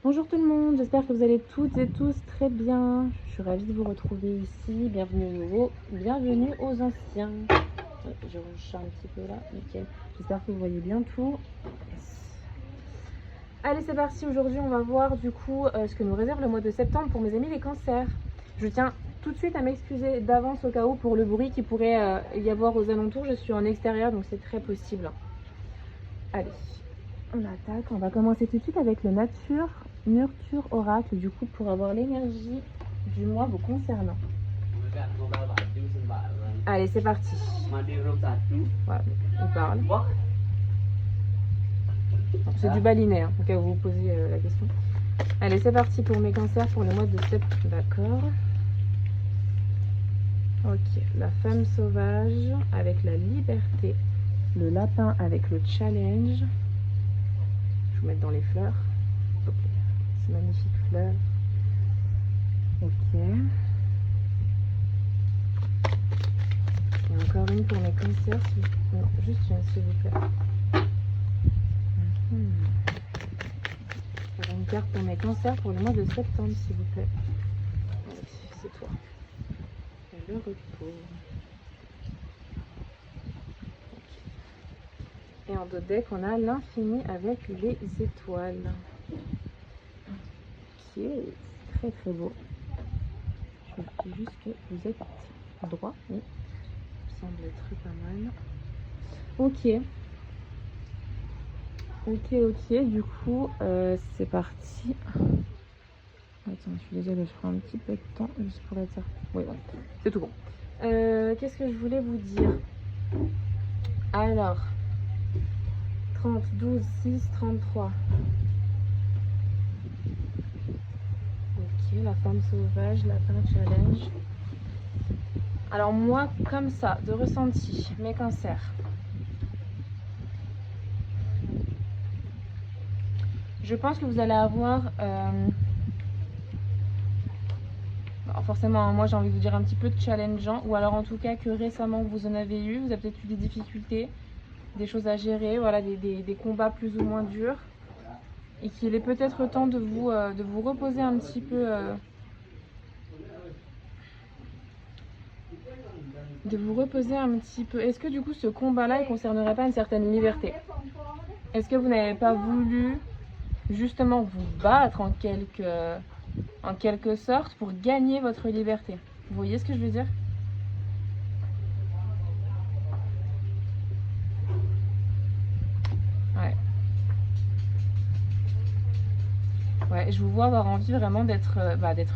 Bonjour tout le monde, j'espère que vous allez toutes et tous très bien. Je suis ravie de vous retrouver ici. Bienvenue aux nouveaux, bienvenue aux anciens. Je rush un petit peu là, nickel. J'espère que vous voyez bien tout. Yes. Allez, c'est parti. Aujourd'hui, on va voir du coup ce que nous réserve le mois de septembre pour mes amis les cancers. Je tiens tout de suite à m'excuser d'avance au cas où pour le bruit qui pourrait y avoir aux alentours. Je suis en extérieur, donc c'est très possible. Allez, on attaque. On va commencer tout de suite avec le Nurture Oracle, du coup, pour avoir l'énergie du mois vous concernant. Allez, c'est parti. Voilà, il parle. C'est du balinet, hein, au cas où vous vous posez la question. Allez, c'est parti pour mes cancers pour le mois de septembre. D'accord. Ok, la femme sauvage avec la liberté. Le lapin avec le challenge. Je vais vous mettre dans les fleurs. Ces magnifiques fleurs. Ok. Et encore une pour mes cancers. Non, juste une s'il vous plaît. Faire une carte pour mes cancers pour le mois de septembre s'il vous plaît. Allez, c'est toi. Et le repos. Et en dos de deck, on a l'infini avec les étoiles. Qui est très très beau. Je me dis juste que vous êtes droit. Oui. Ça semble être pas mal. Ok. Ok. Du coup, c'est parti. Attends, je suis désolée, je prends un petit peu de temps juste pour être certain. Oui, voilà. C'est tout bon. Qu'est-ce que je voulais vous dire? Alors, 30, 12, 6, 33. Ok, la femme sauvage, lapin challenge. Alors moi, comme ça, de ressenti, mes cancers. Je pense que vous allez avoir... forcément, moi j'ai envie de vous dire un petit peu de challengeant, ou alors en tout cas que récemment vous en avez eu, vous avez peut-être eu des difficultés, des choses à gérer, voilà, des combats plus ou moins durs, et qu'il est peut-être temps de vous reposer un petit peu... Est-ce que du coup ce combat-là, il concernerait pas une certaine liberté? Est-ce que vous n'avez pas voulu justement vous battre en quelque sorte pour gagner votre liberté? Vous voyez ce que je veux dire? Ouais. Ouais, je vous vois avoir envie vraiment d'être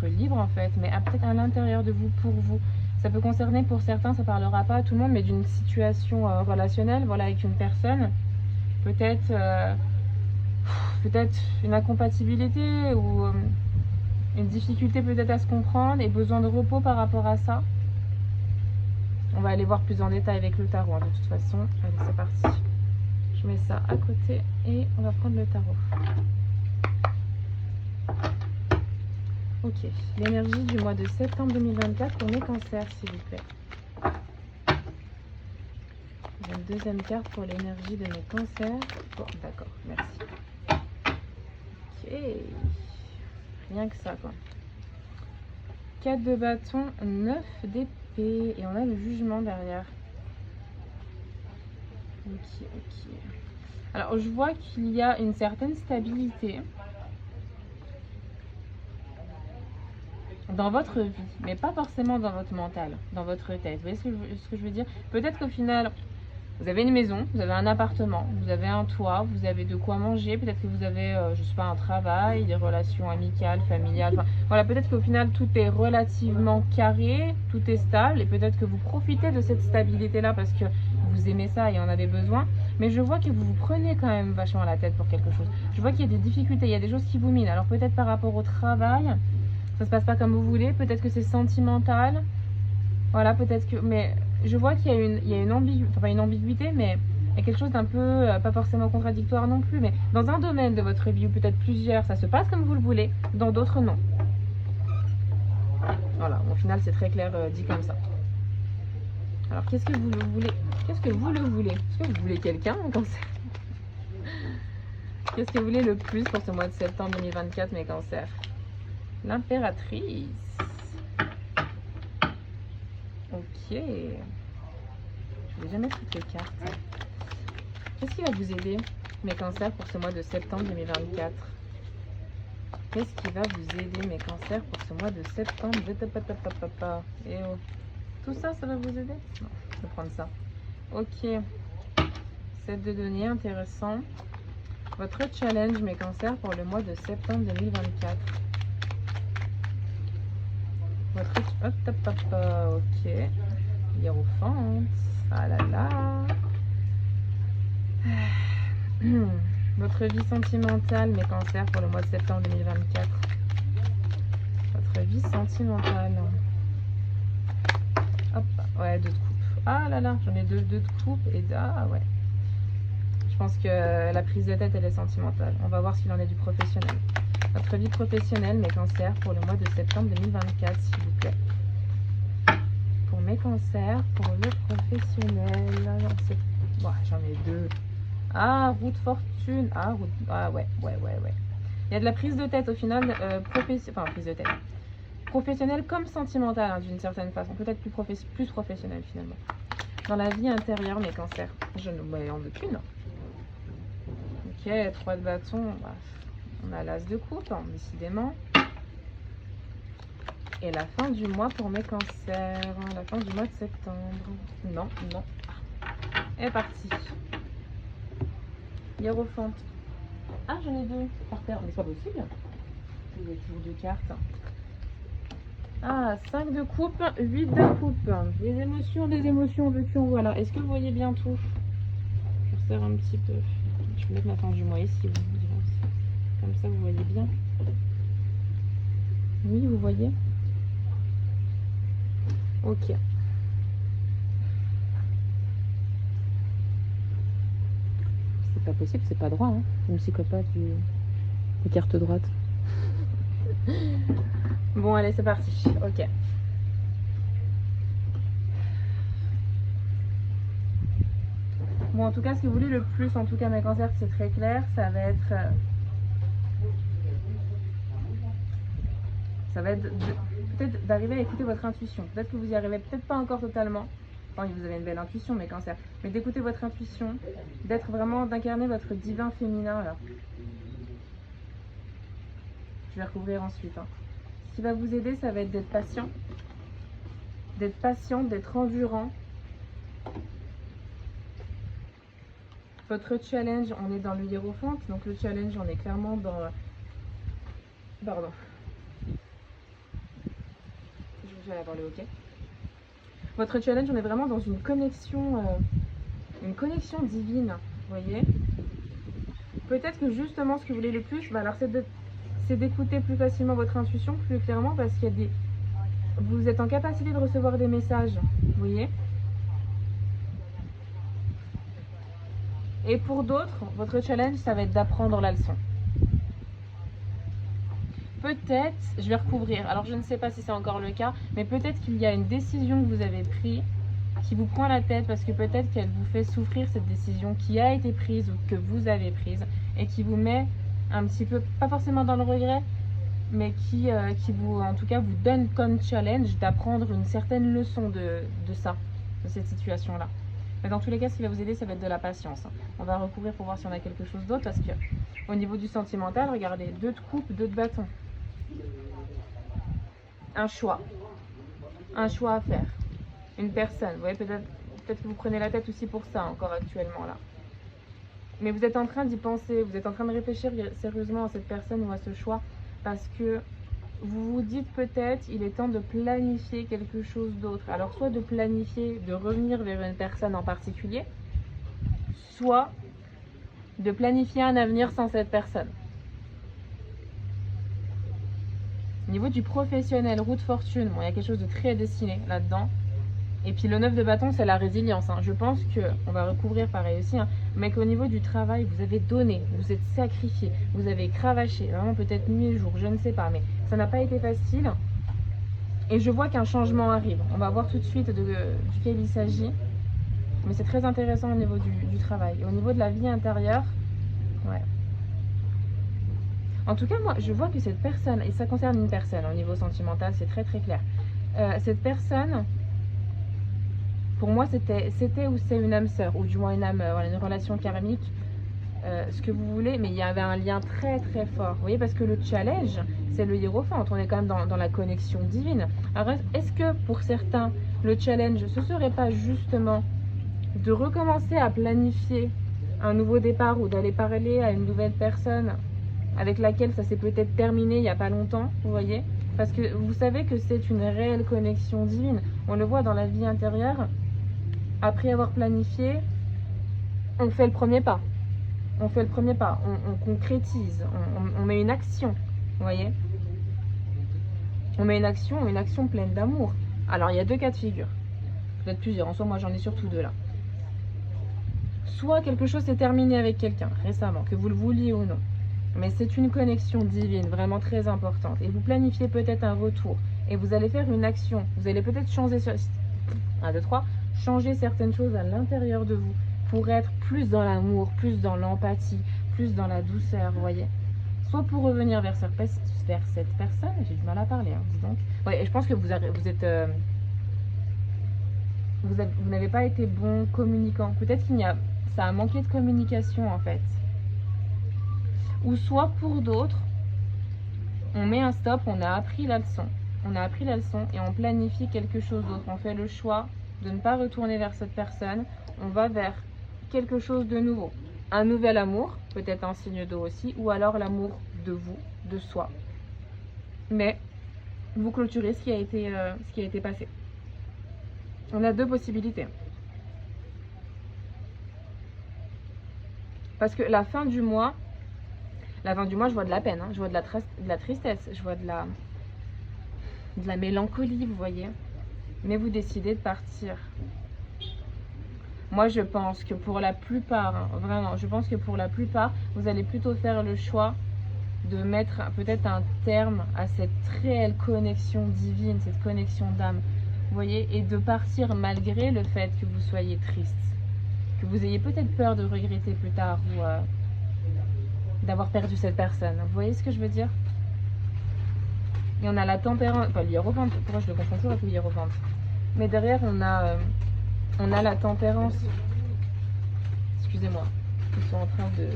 libre en fait, mais peut-être à l'intérieur de vous, pour vous. Ça peut concerner pour certains, ça parlera pas à tout le monde, mais d'une situation relationnelle, voilà, avec une personne. Peut-être une incompatibilité ou une difficulté peut-être à se comprendre et besoin de repos par rapport à ça. On va aller voir plus en détail avec le tarot hein, de toute façon. Allez, c'est parti. Je mets ça à côté et on va prendre le tarot. Ok, l'énergie du mois de septembre 2024 pour mes cancers, s'il vous plaît. J'ai une deuxième carte pour l'énergie de mes cancers. Bon, d'accord, merci. Ok, rien que ça, quoi. 4 de bâton, 9 d'épée, et on a le jugement derrière. Ok. Alors, je vois qu'il y a une certaine stabilité dans votre vie, mais pas forcément dans votre mental, dans votre tête. Vous voyez ce que je veux dire? Peut-être qu'au final, vous avez une maison, vous avez un appartement, vous avez un toit, vous avez de quoi manger, peut-être que vous avez, je sais pas, un travail, des relations amicales, familiales, enfin, voilà, peut-être qu'au final tout est relativement carré, tout est stable, et peut-être que vous profitez de cette stabilité-là parce que vous aimez ça et en avez besoin, mais je vois que vous vous prenez quand même vachement la tête pour quelque chose. Je vois qu'il y a des difficultés, il y a des choses qui vous minent, alors peut-être par rapport au travail, ça se passe pas comme vous voulez, peut-être que c'est sentimental, voilà, peut-être que... Mais je vois qu'il y a une ambiguïté, enfin pas une ambiguïté, mais il y a quelque chose d'un peu, pas forcément contradictoire non plus, mais dans un domaine de votre vie, ou peut-être plusieurs, ça se passe comme vous le voulez, dans d'autres, non. Voilà, au final, c'est très clair dit comme ça. Alors, qu'est-ce que vous le voulez? Qu'est-ce que vous le voulez? Est-ce que vous voulez quelqu'un en cancer? Qu'est-ce que vous voulez le plus pour ce mois de septembre 2024, mes cancers? L'impératrice. Ok. Je vais jamais toutes les cartes. Qu'est-ce qui va vous aider, mes cancers, pour ce mois de septembre 2024? Qu'est-ce qui va vous aider, mes cancers, pour ce mois de septembre? Et oh. Tout ça, ça va vous aider? Non, je vais prendre ça. Ok. Set de données, intéressant. Votre challenge, mes cancers, pour le mois de septembre 2024. Votre... Hop, hop, hop, ok. Hiérophante. Ah là là. Votre vie sentimentale, mes cancers, pour le mois de septembre 2024. Votre vie sentimentale. Hop, ouais, 2 de coupe. Ah là là, j'en ai 2 de coupe et ah ouais. Je pense que la prise de tête, elle est sentimentale. On va voir ce qu'il en est du professionnel. Votre vie professionnelle, mes cancers, pour le mois de septembre 2024, s'il vous plaît. Pour mes cancers, pour le professionnel. Ouais, j'en ai 2. Ah, roue de fortune. Ah, ouais. Il y a de la prise de tête au final, prise de tête. Professionnelle comme sentimentale, hein, d'une certaine façon. Peut-être plus professionnelle finalement. Dans la vie intérieure, mes cancers. Je ne m'en veux qu'une. Ok, 3 de bâton. Bah, on a l'as de coupe, hein, décidément. Et la fin du mois pour mes cancers. La fin du mois de septembre. Non. Et parti. Hiérophante. Ah, j'en ai 2 par terre. Mais c'est pas possible. Il y a toujours 2 cartes. Ah, 5 de coupe, 8 de coupe. Des émotions, veux-tu en voilà. Est-ce que vous voyez bien tout? Je resserre un petit peu. Je vais mettre ma fin du mois ici. Comme ça, vous voyez bien. Oui, vous voyez? Ok. C'est pas possible, c'est pas droit, hein. Une psychopathe des cartes droites. Bon, allez, c'est parti. Ok. Bon, en tout cas, ce que vous voulez le plus, en tout cas, mes cancers, c'est très clair. Ça va être peut-être d'arriver à écouter votre intuition. Peut-être que vous y arrivez, peut-être pas encore totalement. Enfin, vous avez une belle intuition, mes cancers. Mais d'écouter votre intuition, d'incarner votre divin féminin, là. Je vais recouvrir ensuite, hein. Ce qui va vous aider, ça va être d'être patient. D'être endurant. Votre challenge, on est dans le hiérophante. Donc le challenge, on est clairement dans... Pardon. Je vais avoir le hockey. Votre challenge, on est vraiment dans une connexion divine, vous voyez. Peut-être que justement, ce que vous voulez le plus, bah alors c'est d'écouter plus facilement votre intuition, plus clairement, parce qu'il y a des... Vous êtes en capacité de recevoir des messages, vous voyez. Et pour d'autres, votre challenge, ça va être d'apprendre la leçon. Peut-être, je vais recouvrir, alors je ne sais pas si c'est encore le cas, mais peut-être qu'il y a une décision que vous avez prise qui vous prend la tête parce que peut-être qu'elle vous fait souffrir, cette décision qui a été prise ou que vous avez prise et qui vous met un petit peu, pas forcément dans le regret, mais qui vous, en tout cas, vous donne comme challenge d'apprendre une certaine leçon de ça, de cette situation-là. Mais dans tous les cas, ce qui va vous aider, ça va être de la patience. On va recouvrir pour voir si on a quelque chose d'autre parce que au niveau du sentimental, regardez, 2 de coupe, 2 de bâton. Un choix à faire, une personne. Vous voyez, peut-être que vous prenez la tête aussi pour ça encore actuellement là. Mais vous êtes en train d'y penser, vous êtes en train de réfléchir sérieusement à cette personne ou à ce choix parce que vous vous dites peut-être il est temps de planifier quelque chose d'autre. Alors soit de planifier, de revenir vers une personne en particulier, soit de planifier un avenir sans cette personne. Au niveau du professionnel, roue de fortune, bon, il y a quelque chose de très destiné là-dedans. Et puis le 9 de bâton, c'est la résilience. Hein. Je pense qu'on va recouvrir pareil aussi, hein, mais qu'au niveau du travail, vous avez donné, vous êtes sacrifié, vous avez cravaché, vraiment peut-être nuit et jour, je ne sais pas, mais ça n'a pas été facile. Et je vois qu'un changement arrive. On va voir tout de suite duquel il s'agit. Mais c'est très intéressant au niveau du travail. Et au niveau de la vie intérieure, ouais. En tout cas, moi, je vois que cette personne, et ça concerne une personne, au niveau sentimental, c'est très très clair. Cette personne, pour moi, c'était ou c'est une âme sœur, ou du moins une âme, voilà, une relation karmique, ce que vous voulez, mais il y avait un lien très très fort. Vous voyez, parce que le challenge, c'est le hiérophante, on est quand même dans la connexion divine. Alors, est-ce que pour certains, le challenge, ce serait pas justement de recommencer à planifier un nouveau départ ou d'aller parler à une nouvelle personne avec laquelle ça s'est peut-être terminé il n'y a pas longtemps, vous voyez? Parce que vous savez que c'est une réelle connexion divine. On le voit dans la vie intérieure. Après avoir planifié, on fait le premier pas. On fait le premier pas, on concrétise, on met une action, vous voyez? On met une action pleine d'amour. Alors il y a deux cas de figure, peut-être plusieurs, en soi moi j'en ai surtout deux là. Soit quelque chose s'est terminé avec quelqu'un récemment, que vous le vouliez ou non, mais c'est une connexion divine vraiment très importante, et vous planifiez peut-être un retour, et vous allez faire une action, vous allez peut-être changer, 1, 2, 3, changer certaines choses à l'intérieur de vous, pour être plus dans l'amour, plus dans l'empathie, plus dans la douceur, vous voyez. Soit pour revenir vers cette personne, j'ai du mal à parler, hein, dis donc. Ouais, et je pense que vous n'avez pas été bon communicant. Peut-être ça a manqué de communication en fait. Ou soit pour d'autres, on met un stop, on a appris la leçon. On a appris la leçon et on planifie quelque chose d'autre. On fait le choix de ne pas retourner vers cette personne. On va vers quelque chose de nouveau. Un nouvel amour, peut-être un signe d'eau aussi, ou alors l'amour de vous, de soi. Mais vous clôturez ce qui a été passé. On a deux possibilités. Parce que la fin du mois, je vois de la peine, hein, je vois de la tristesse, je vois de la mélancolie, vous voyez. Mais vous décidez de partir. Moi, je pense que pour la plupart, hein, vraiment, je pense que pour la plupart, vous allez plutôt faire le choix de mettre peut-être un terme à cette réelle connexion divine, cette connexion d'âme, vous voyez, et de partir malgré le fait que vous soyez triste, que vous ayez peut-être peur de regretter plus tard ou d'avoir perdu cette personne. Vous voyez ce que je veux dire? Et on a la tempérance, pas l'hiérophante, pourquoi je le confonds toujours avec le hiérophante, mais derrière on a la tempérance. Excusez-moi, ils sont en train de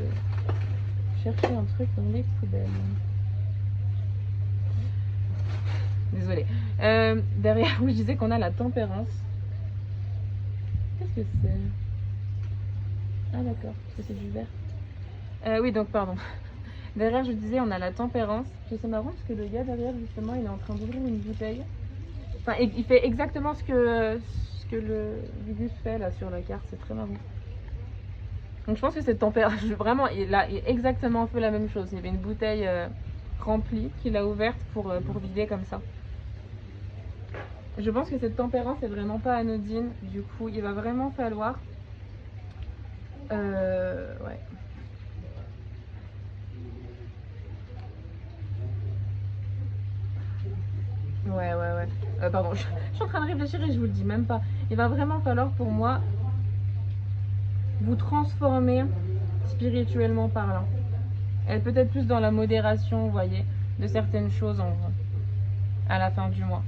chercher un truc dans les poubelles. Désolée. Derrière, où je disais qu'on a la tempérance. Qu'est-ce que c'est? Ah d'accord, parce que c'est du vert. Oui, donc pardon. Derrière, je disais, on a la tempérance. C'est marrant parce que le gars derrière, justement, il est en train d'ouvrir une bouteille. Enfin, il fait exactement ce que le Gugus fait là sur la carte. C'est très marrant. Donc je pense que cette tempérance, vraiment, il a exactement fait la même chose. Il y avait une bouteille remplie qu'il a ouverte pour vider comme ça. Je pense que cette tempérance est vraiment pas anodine. Du coup, il va vraiment falloir... ouais. Ouais. Pardon, je suis en train de réfléchir et je vous le dis même pas. Il va vraiment falloir pour moi vous transformer spirituellement parlant. Elle peut être plus dans la modération, vous voyez, de certaines choses en vous à la fin du mois.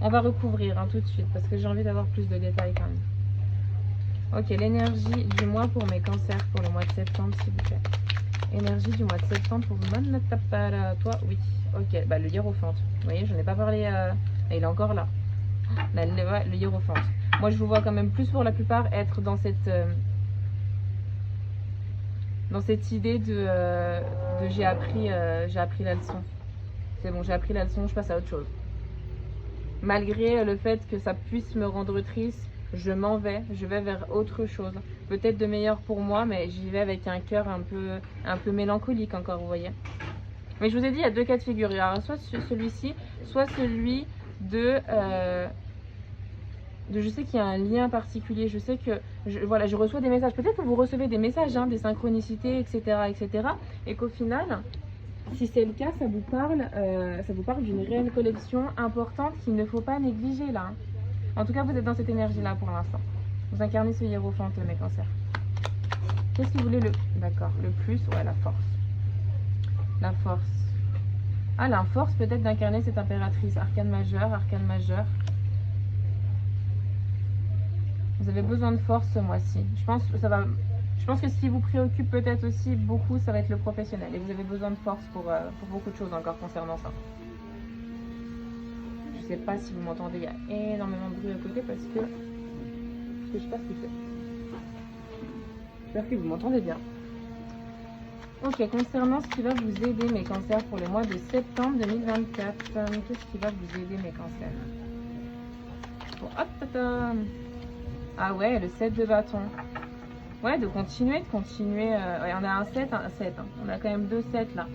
On va recouvrir tout de suite parce que j'ai envie d'avoir plus de détails quand même. Ok, l'énergie du mois pour mes cancers pour le mois de septembre, s'il vous plaît. Énergie du mois de septembre pour toi, oui. Ok, bah le hiérophante. Vous voyez, je n'en ai pas parlé. Il est encore là. Bah, le hiérophante. Moi, je vous vois quand même plus pour la plupart être dans cette idée de j'ai appris la leçon. C'est bon, j'ai appris la leçon, je passe à autre chose. Malgré le fait que ça puisse me rendre triste, je m'en vais, je vais vers autre chose. Peut-être de meilleur pour moi, mais j'y vais avec un cœur un peu mélancolique encore, vous voyez. Mais je vous ai dit, il y a deux cas de figure. Il y aura soit celui-ci, soit celui de je sais qu'il y a un lien particulier. Je sais que je reçois des messages. Peut-être que vous recevez des messages, des synchronicités, etc. Et qu'au final, si c'est le cas, ça vous parle d'une réelle connexion importante qu'il ne faut pas négliger là. En tout cas, vous êtes dans cette énergie-là pour l'instant. Vous incarnez ce hiérophante, mes cancers. Qu'est-ce que vous voulez D'accord, le plus, ouais, la force. La force. Ah, la force peut-être d'incarner cette impératrice. Arcane majeur, arcane majeur. Vous avez besoin de force ce mois-ci. Je pense que ce qui vous préoccupe peut-être aussi beaucoup, ça va être le professionnel. Et vous avez besoin de force pour beaucoup de choses encore concernant ça. Je sais pas si vous m'entendez, il y a énormément de bruit à côté parce que je sais pas ce qu'il fait. J'espère que vous m'entendez bien. Ok, concernant ce qui va vous aider mes cancers pour le mois de septembre 2024, qu'est-ce qui va vous aider mes cancers? Bon, hop, ah ouais, le 7 de bâton. Ouais, de continuer. Ouais, on a un 7, hein. On a quand même 2 7 là.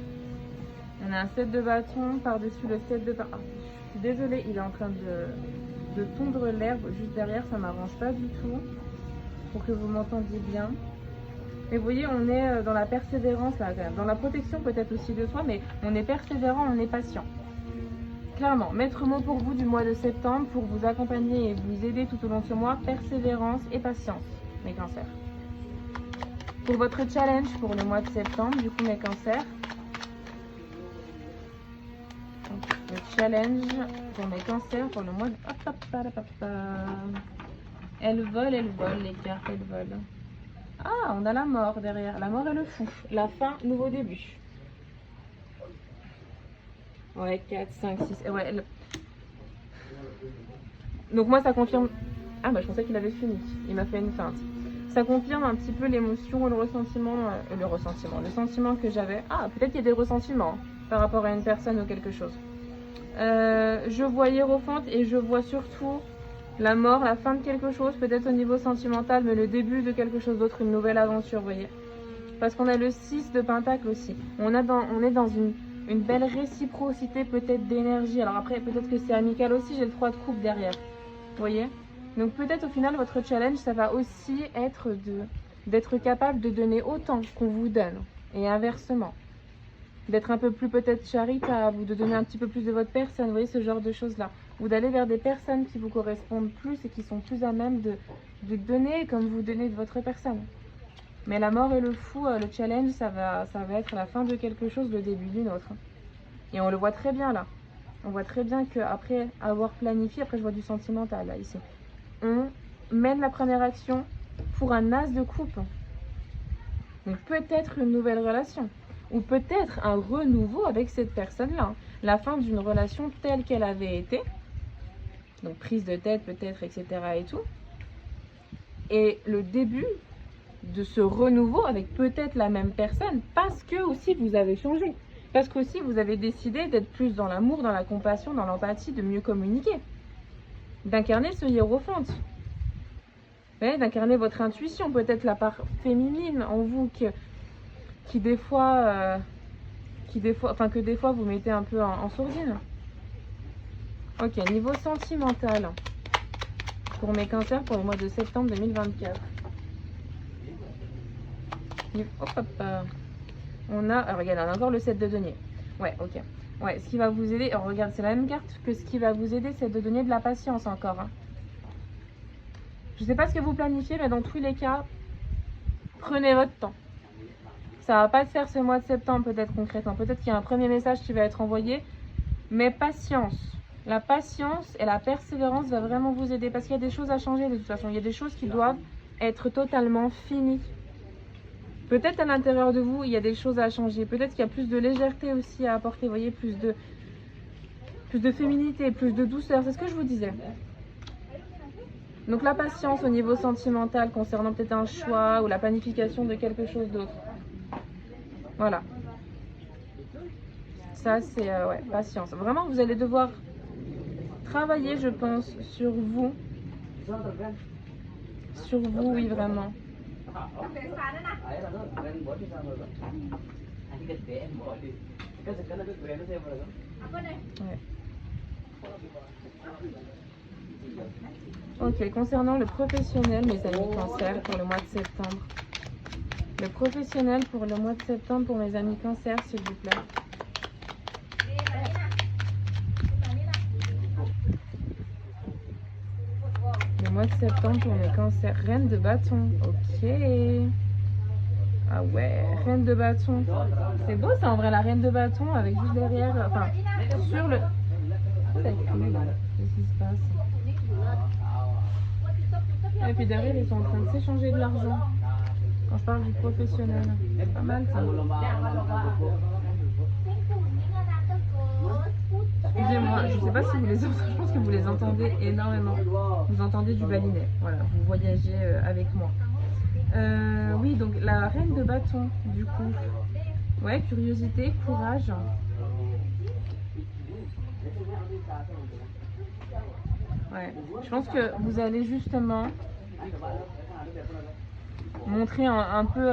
On a un 7 de bâton par-dessus le 7 de bâton. Ah, je suis désolée, il est en train de tondre l'herbe juste derrière, ça m'arrange pas du tout. Pour que vous m'entendiez bien. Mais vous voyez, on est dans la persévérance là quand même. Dans la protection peut-être aussi de soi, mais on est persévérant, on est patient. Clairement, maître mot pour vous du mois de septembre, pour vous accompagner et vous aider tout au long de ce mois, persévérance et patience, mes cancers. Pour votre challenge pour le mois de septembre, du coup mes cancers. Donc, le challenge pour mes cancers pour le mois de... Elles volent les cartes, elles volent. Ah, on a la mort derrière. La mort et le fou. La fin, nouveau début. Ouais, 4, 5, 6. Ouais. Donc moi, ça confirme... Ah, bah je pensais qu'il avait fini. Il m'a fait une feinte. Ça confirme un petit peu l'émotion, le ressentiment, le sentiment que j'avais. Ah, peut-être qu'il y a des ressentiments par rapport à une personne ou quelque chose. Je vois Hiérophante et je vois surtout... la mort, la fin de quelque chose, peut-être au niveau sentimental, mais le début de quelque chose d'autre, une nouvelle aventure, vous voyez. Parce qu'on a le 6 de Pentacle aussi. On est dans une belle réciprocité peut-être d'énergie. Alors après, peut-être que c'est amical aussi, j'ai le 3 de coupe derrière. Vous voyez. Donc peut-être au final, votre challenge, ça va aussi être d'être capable de donner autant qu'on vous donne. Et inversement. D'être un peu plus peut-être charitable ou de donner un petit peu plus de votre personne, vous voyez, ce genre de choses-là. Ou d'aller vers des personnes qui vous correspondent plus et qui sont plus à même de donner comme vous donnez de votre personne. Mais la mort et le fou, le challenge, ça va être la fin de quelque chose, le début d'une autre. Et on le voit très bien là. On voit très bien qu'après avoir planifié, après je vois du sentimental là, ici, on mène la première action pour un as de coupe. Donc peut-être une nouvelle relation. Ou peut-être un renouveau avec cette personne-là. La fin d'une relation telle qu'elle avait été. Donc prise de tête peut-être, etc. et tout. Et le début de ce renouveau avec peut-être la même personne. Parce que aussi vous avez changé. Parce qu'aussi vous avez décidé d'être plus dans l'amour, dans la compassion, dans l'empathie, de mieux communiquer. D'incarner ce hiérophante. D'incarner votre intuition. Peut-être la part féminine en vous que des fois vous mettez un peu en sourdine. Ok, niveau sentimental pour mes cancers pour le mois de septembre 2024. On a, alors regarde, on a encore le 7 de denier. Ouais, ok. Ouais, ce qui va vous aider, alors regarde, c'est la même carte que ce qui va vous aider, c'est de donner de la patience encore. Hein. Je sais pas ce que vous planifiez, mais dans tous les cas, prenez votre temps. Ça va pas se faire ce mois de septembre peut-être concrètement. Peut-être qu'il y a un premier message qui va être envoyé. Mais patience. La patience et la persévérance va vraiment vous aider. Parce qu'il y a des choses à changer de toute façon. Il y a des choses qui doivent être totalement finies. Peut-être à l'intérieur de vous, il y a des choses à changer. Peut-être qu'il y a plus de légèreté aussi à apporter. Vous voyez, plus de féminité, plus de douceur. C'est ce que je vous disais. Donc la patience au niveau sentimental concernant peut-être un choix ou la planification de quelque chose d'autre. Voilà. Ça, c'est ouais, patience. Vraiment, vous allez devoir travailler, je pense, sur vous. Sur vous, oui, vraiment. Ouais. Ok, concernant le professionnel, mes amis cancer, pour le mois de septembre. Le professionnel pour le mois de septembre pour mes amis cancer, s'il vous plaît. Le mois de septembre pour mes cancers. Reine de bâton. Ok. Ah ouais, reine de bâton. C'est beau ça en vrai, la reine de bâton avec juste derrière, enfin, sur le... Qu'est-ce qui se passe? Et puis derrière, ils sont en train de s'échanger de l'argent. Quand je parle du professionnel, c'est pas mal ça. Excusez-moi, je sais pas si vous les entendez, je pense que vous les entendez énormément. Vous entendez du balinet, voilà, vous voyagez avec moi. Oui, donc la reine de bâton, du coup. Ouais, curiosité, courage. Ouais, je pense que vous allez justement montrer un peu,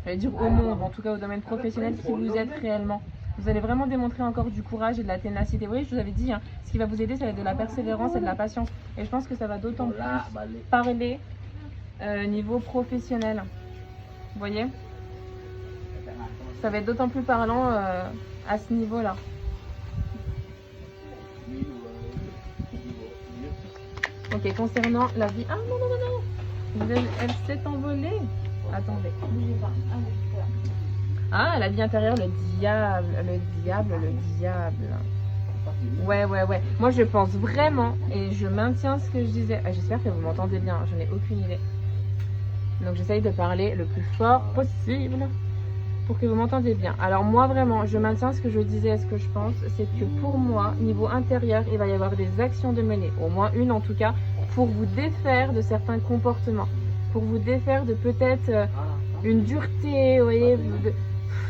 j'allais dire au monde, en tout cas au domaine professionnel, qui vous êtes réellement. Vous allez vraiment démontrer encore du courage et de la ténacité. Oui, je vous avais dit, hein, ce qui va vous aider, ça va être de la persévérance et de la patience. Et je pense que ça va d'autant plus parler niveau professionnel. Vous voyez? Ça va être d'autant plus parlant à ce niveau-là. Ok, concernant la vie... Ah non, non, non, non, elle s'est envolée. Attendez. Ah, la vie intérieure, le diable, le diable, le diable. Ouais, ouais, ouais. Moi, je pense vraiment, et je maintiens ce que je disais. J'espère que vous m'entendez bien, je n'ai aucune idée. Donc, j'essaye de parler le plus fort possible pour que vous m'entendiez bien. Alors, moi, vraiment, je maintiens ce que je disais et ce que je pense. C'est que pour moi, niveau intérieur, il va y avoir des actions de mener, au moins une en tout cas, pour vous défaire de certains comportements. Pour vous défaire de peut-être une dureté, vous voyez,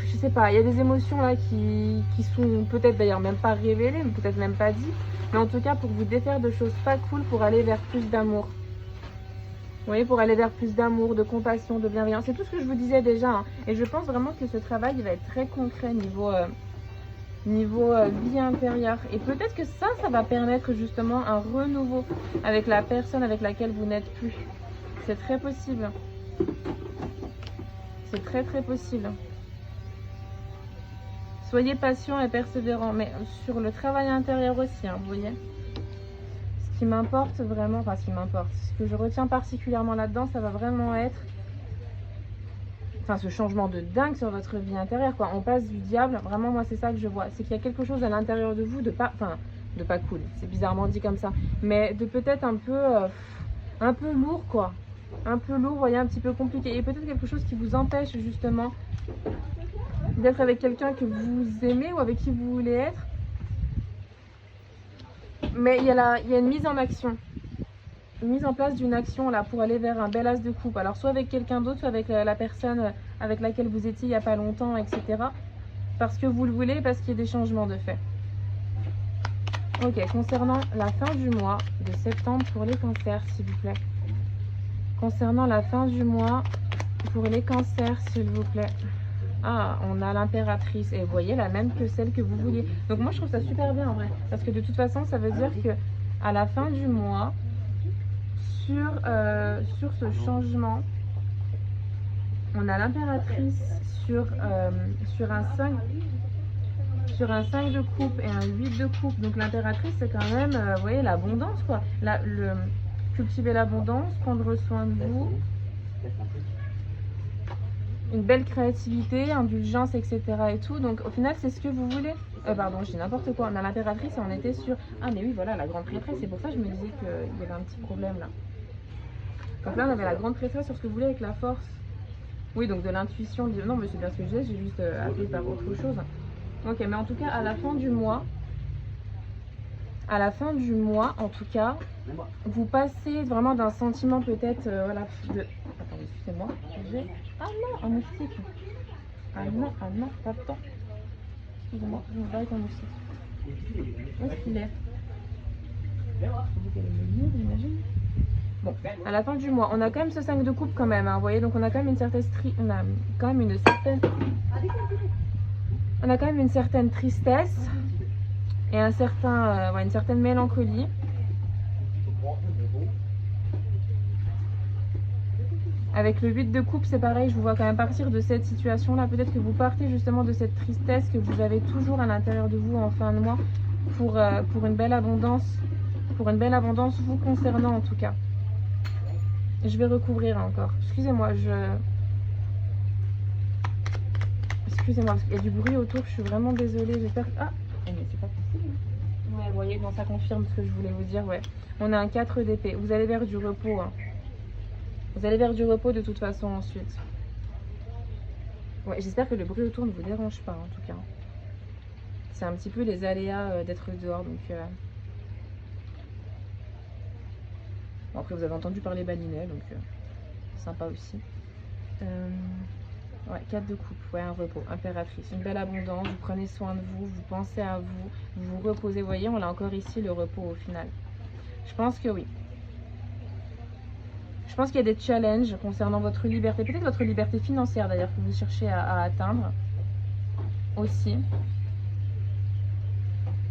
je sais pas, il y a des émotions là qui sont peut-être d'ailleurs même pas révélées, peut-être même pas dites, mais en tout cas pour vous défaire de choses pas cool pour aller vers plus d'amour. Vous voyez, pour aller vers plus d'amour, de compassion, de bienveillance. C'est tout ce que je vous disais déjà. Hein. Et je pense vraiment que ce travail il va être très concret niveau vie intérieure. Et peut-être que ça va permettre justement un renouveau avec la personne avec laquelle vous n'êtes plus. C'est très possible. C'est très très possible. Soyez patient et persévérant. Mais sur le travail intérieur aussi, hein, vous voyez. Ce qui m'importe vraiment, enfin ce qui m'importe, ce que je retiens particulièrement là-dedans, ça va vraiment être, enfin ce changement de dingue sur votre vie intérieure, quoi. On passe du diable, vraiment moi c'est ça que je vois, c'est qu'il y a quelque chose à l'intérieur de vous de pas cool, c'est bizarrement dit comme ça, mais de peut-être un peu lourd, quoi. Un peu lourd, vous voyez, un petit peu compliqué, et peut-être quelque chose qui vous empêche justement d'être avec quelqu'un que vous aimez ou avec qui vous voulez être. Mais il y a une mise en action, une mise en place d'une action là pour aller vers un bel as de coupe. Alors soit avec quelqu'un d'autre, soit avec la personne avec laquelle vous étiez il n'y a pas longtemps, etc. Parce que vous le voulez, parce qu'il y a des changements de fait. Ok, concernant la fin du mois de septembre pour les cancers, s'il vous plaît. Concernant la fin du mois pour les cancers, s'il vous plaît. Ah, on a l'impératrice, et vous voyez, la même que celle que vous vouliez. Donc moi, je trouve ça super bien, en vrai. Parce que de toute façon, ça veut dire que à la fin du mois, sur ce changement, on a l'impératrice sur un 5 de coupe et un 8 de coupe. Donc l'impératrice, c'est quand même, vous voyez, l'abondance, quoi. Cultiver l'abondance, prendre soin de vous. Une belle créativité, indulgence, etc. et tout. Donc au final, c'est ce que vous voulez. Pardon, je dis n'importe quoi. On a l'impératrice et on était sur... Ah mais oui, voilà, la grande prêtresse. C'est pour ça que je me disais qu'il y avait un petit problème là. Donc là, on avait la grande prêtresse sur ce que vous voulez avec la force. Oui, donc de l'intuition. Non, mais c'est bien ce que je disais, j'ai juste appelé par autre chose. Ok, mais en tout cas, à la fin du mois, en tout cas, vous passez vraiment d'un sentiment peut-être, voilà, de... Attendez, excusez-moi, ah non, un moustique. Ah non, pas de temps. Excusez-moi, je me bats avec un moustique. Où est-ce qu'il est? J'imagine. Bon, à la fin du mois, on a quand même ce 5 de coupe quand même, hein, vous voyez, donc on a quand même une certaine tristesse et une certaine mélancolie. Avec le 8 de coupe, c'est pareil, je vous vois quand même partir de cette situation-là. Peut-être que vous partez justement de cette tristesse que vous avez toujours à l'intérieur de vous en fin de mois pour une belle abondance, vous concernant en tout cas. Je vais recouvrir encore. Excusez-moi, Excusez-moi, parce qu'il y a du bruit autour, je suis vraiment désolée. J'espère que... Ah, mais c'est pas possible. Ouais, vous voyez, bon, ça confirme ce que je voulais vous dire, ouais. On a un 4 d'épée. Vous allez vers du repos, hein. Vous allez vers du repos de toute façon ensuite. Ouais, j'espère que le bruit autour ne vous dérange pas, en tout cas. C'est un petit peu les aléas d'être dehors, donc... Bon, après, vous avez entendu parler balinais, donc sympa aussi. Ouais, 4 de coupe, ouais, un repos, impératrice, une belle abondance, vous prenez soin de vous, vous pensez à vous, vous vous reposez, vous voyez, on a encore ici le repos au final. Je pense que oui. Je pense qu'il y a des challenges concernant votre liberté, peut-être votre liberté financière d'ailleurs que vous cherchez à atteindre aussi.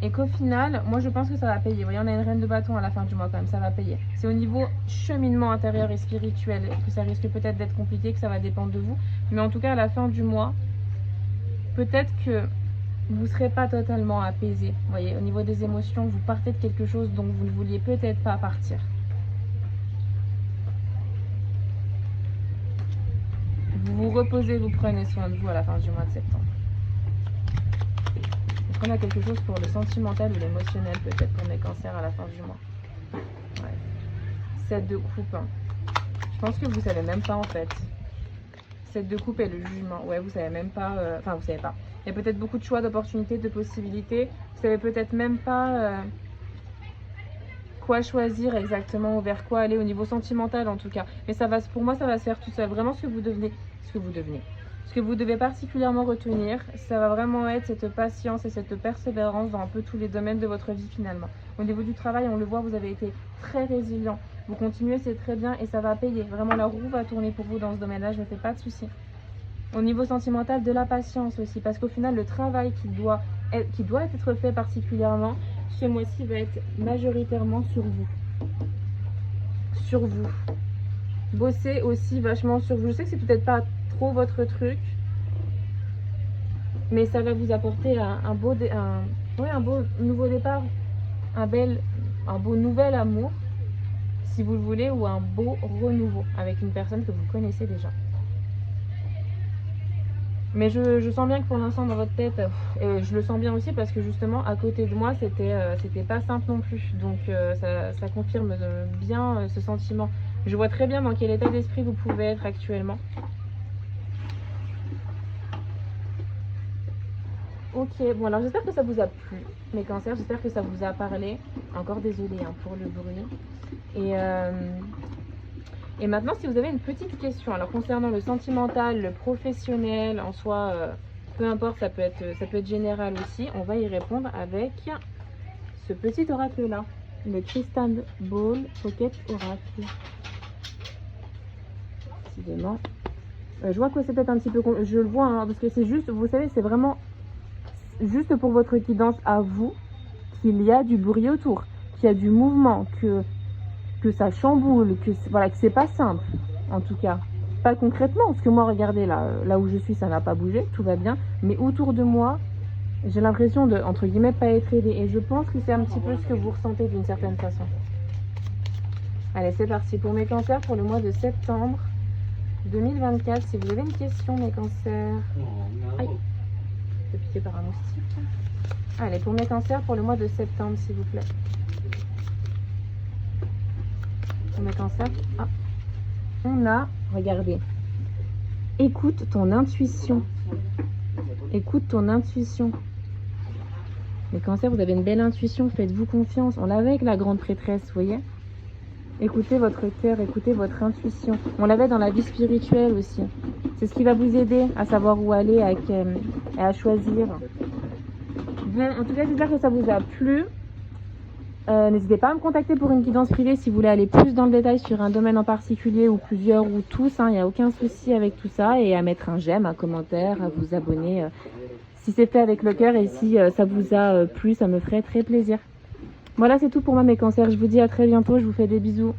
Et qu'au final, moi je pense que ça va payer. Vous voyez, on a une reine de bâton à la fin du mois quand même, ça va payer. C'est au niveau cheminement intérieur et spirituel que ça risque peut-être d'être compliqué, que ça va dépendre de vous. Mais en tout cas, à la fin du mois, peut-être que vous ne serez pas totalement apaisé. Vous voyez, au niveau des émotions, vous partez de quelque chose dont vous ne vouliez peut-être pas partir. Vous vous reposez, vous prenez soin de vous à la fin du mois de septembre. On a quelque chose pour le sentimental ou l'émotionnel peut-être pour mes cancers à la fin du mois. Ouais. 7 de coupe. Je pense que vous savez même pas en fait. 7 de coupe et le jugement. Ouais, vous savez même pas. Enfin, vous savez pas. Il y a peut-être beaucoup de choix, d'opportunités, de possibilités. Vous savez peut-être même pas quoi choisir exactement ou vers quoi aller au niveau sentimental en tout cas. Mais ça va, pour moi, ça va se faire tout seul. Vraiment ce que vous devenez. Ce que vous devez particulièrement retenir, ça va vraiment être cette patience et cette persévérance dans un peu tous les domaines de votre vie finalement. Au niveau du travail, on le voit, vous avez été très résilient. Vous continuez, c'est très bien et ça va payer. Vraiment, la roue va tourner pour vous dans ce domaine-là, je ne me fais pas de soucis. Au niveau sentimental, de la patience aussi, parce qu'au final, le travail qui doit être fait particulièrement, ce mois-ci va être majoritairement sur vous. Sur vous. Bossez aussi vachement sur vous. Je sais que c'est peut-être pas trop votre truc, mais ça va vous apporter un beau nouveau départ, un beau nouvel amour, si vous le voulez, ou un beau renouveau avec une personne que vous connaissez déjà. Mais je sens bien que pour l'instant dans votre tête, je le sens bien aussi parce que justement à côté de moi c'était pas simple non plus, donc ça confirme bien ce sentiment. Je vois très bien dans quel état d'esprit vous pouvez être actuellement. Ok, bon alors j'espère que ça vous a plu, mes cancers, j'espère que ça vous a parlé. Encore désolée hein, pour le bruit. Et maintenant, si vous avez une petite question, alors concernant le sentimental, le professionnel, en soi, peu importe, ça peut être général aussi, on va y répondre avec ce petit oracle-là, le Crystal Ball Pocket Oracle. Décidément. Je vois que c'est peut-être un petit peu... Je le vois, hein, parce que c'est juste, vous savez, c'est vraiment juste pour votre guidance à vous qu'il y a du bruit autour, qu'il y a du mouvement, que ça chamboule, que c'est pas simple, en tout cas. Pas concrètement, parce que moi, regardez, là où je suis, ça n'a pas bougé, tout va bien. Mais autour de moi, j'ai l'impression de, entre guillemets, pas être aidée. Et je pense que c'est un petit peu ce que vous ressentez d'une certaine façon. Allez, c'est parti. Pour mes cancers, pour le mois de septembre 2024, si vous avez une question, mes cancers... Aïe, je suis piquée par un moustique. Allez, pour mes cancers, pour le mois de septembre, s'il vous plaît. Pour mes cancers, on a, regardez, écoute ton intuition. Écoute ton intuition. Les cancers, vous avez une belle intuition, faites-vous confiance. On l'avait avec la grande prêtresse, vous voyez. Écoutez votre cœur, écoutez votre intuition. On l'avait dans la vie spirituelle aussi. C'est ce qui va vous aider à savoir où aller et à choisir. Bon, en tout cas, j'espère que ça vous a plu. N'hésitez pas à me contacter pour une guidance privée si vous voulez aller plus dans le détail sur un domaine en particulier ou plusieurs ou tous. Il n'y a aucun souci avec tout ça. Et à mettre un j'aime, un commentaire, à vous abonner si c'est fait avec le cœur. Et si ça vous a plu, ça me ferait très plaisir. Voilà, c'est tout pour moi mes cancers. Je vous dis à très bientôt. Je vous fais des bisous.